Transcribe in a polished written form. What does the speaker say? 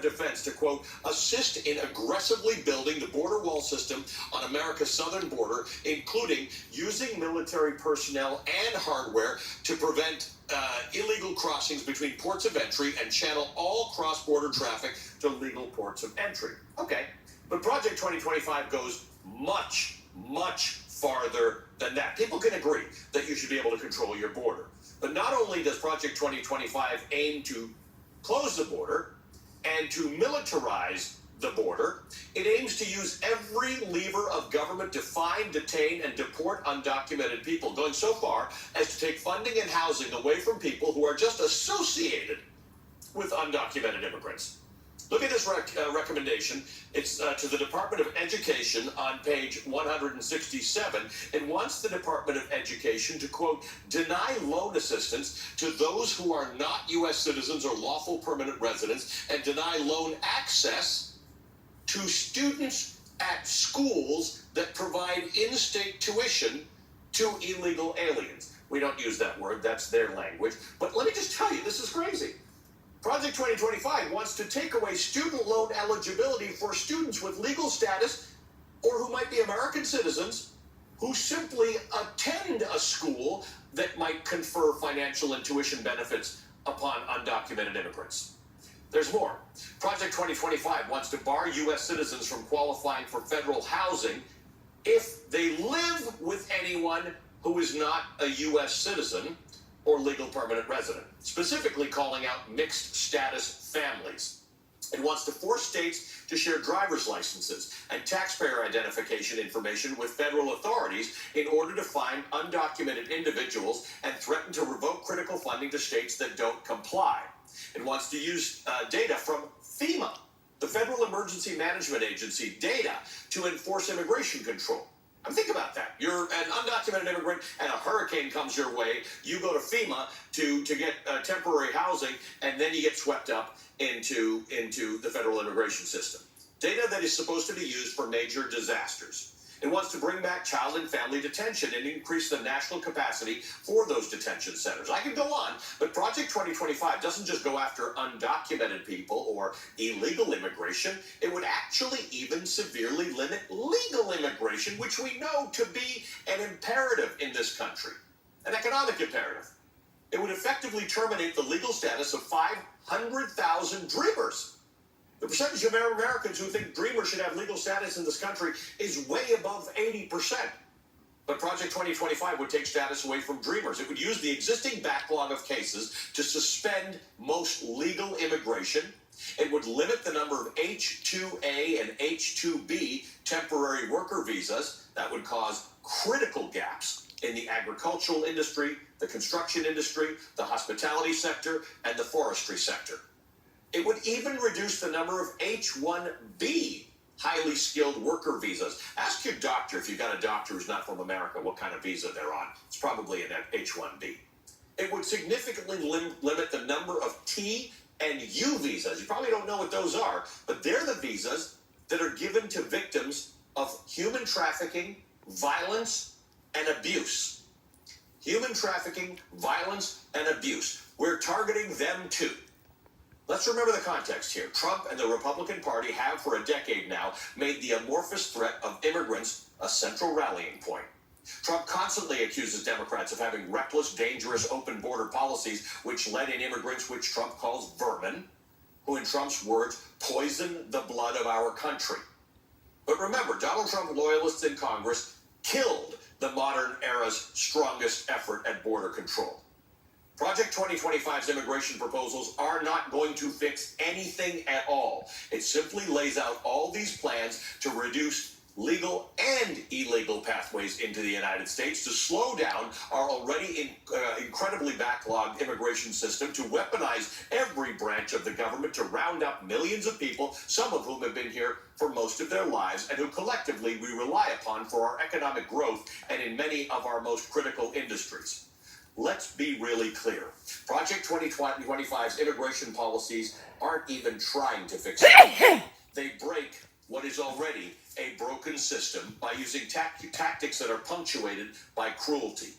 Defense to, quote, assist in aggressively building the border wall system on America's southern border, including using military personnel and hardware to prevent illegal crossings between ports of entry and channel all cross-border traffic to legal ports of entry. Okay, but Project 2025 goes much, much farther than that. People can agree that you should be able to control your border. But not only does Project 2025 aim to close the border and to militarize the border, it aims to use every lever of government to find, detain, and deport undocumented people, going so far as to take funding and housing away from people who are just associated with undocumented immigrants. Look at this recommendation. It's to the Department of Education on page 167. It wants the Department of Education to, quote, deny loan assistance to those who are not U.S. citizens or lawful permanent residents and deny loan access to students at schools that provide in-state tuition to illegal aliens. We don't use that word. That's their language. But let me just tell you, this is crazy. Project 2025 wants to take away student loan eligibility for students with legal status or who might be American citizens who simply attend a school that might confer financial and tuition benefits upon undocumented immigrants. There's more. Project 2025 wants to bar U.S. citizens from qualifying for federal housing if they live with anyone who is not a U.S. citizen or legal permanent resident, specifically calling out mixed status families. It wants to force states to share driver's licenses and taxpayer identification information with federal authorities in order to find undocumented individuals and threaten to revoke critical funding to states that don't comply. It wants to use data from FEMA, the Federal Emergency Management Agency, data to enforce immigration control. Think about that. You're an undocumented immigrant and a hurricane comes your way. You go to FEMA to get temporary housing, and then you get swept up into the federal immigration system. Data that is supposed to be used for major disasters. It wants to bring back child and family detention and increase the national capacity for those detention centers. I can go on, but Project 2025 doesn't just go after undocumented people or illegal immigration. It would actually even severely limit legal immigration, which we know to be an imperative in this country, an economic imperative. It would effectively terminate the legal status of 500,000 dreamers. The percentage of Americans who think dreamers should have legal status in this country is way above 80%. But Project 2025 would take status away from dreamers. It would use the existing backlog of cases to suspend most legal immigration. It would limit the number of H-2A and H-2B temporary worker visas. That would cause critical gaps in the agricultural industry, the construction industry, the hospitality sector, and the forestry sector. It would even reduce the number of H-1B, highly skilled worker visas. Ask your doctor, if you've got a doctor who's not from America, what kind of visa they're on. It's probably an H-1B. It would significantly limit the number of T and U visas. You probably don't know what those are, but they're the visas that are given to victims of human trafficking, violence, and abuse. Human trafficking, violence, and abuse. We're targeting them too. Let's remember the context here. Trump and the Republican Party have for a decade now made the amorphous threat of immigrants a central rallying point. Trump constantly accuses Democrats of having reckless, dangerous, open border policies which let in immigrants which Trump calls vermin, who in Trump's words poison the blood of our country. But remember, Donald Trump loyalists in Congress killed the modern era's strongest effort at border control. Project 2025's immigration proposals are not going to fix anything at all. It simply lays out all these plans to reduce legal and illegal pathways into the United States, to slow down our already incredibly backlogged immigration system, to weaponize every branch of the government to round up millions of people, some of whom have been here for most of their lives, and who collectively we rely upon for our economic growth and in many of our most critical industries. Let's be really clear. Project 2025's immigration policies aren't even trying to fix it. They break what is already a broken system by using tactics that are punctuated by cruelty.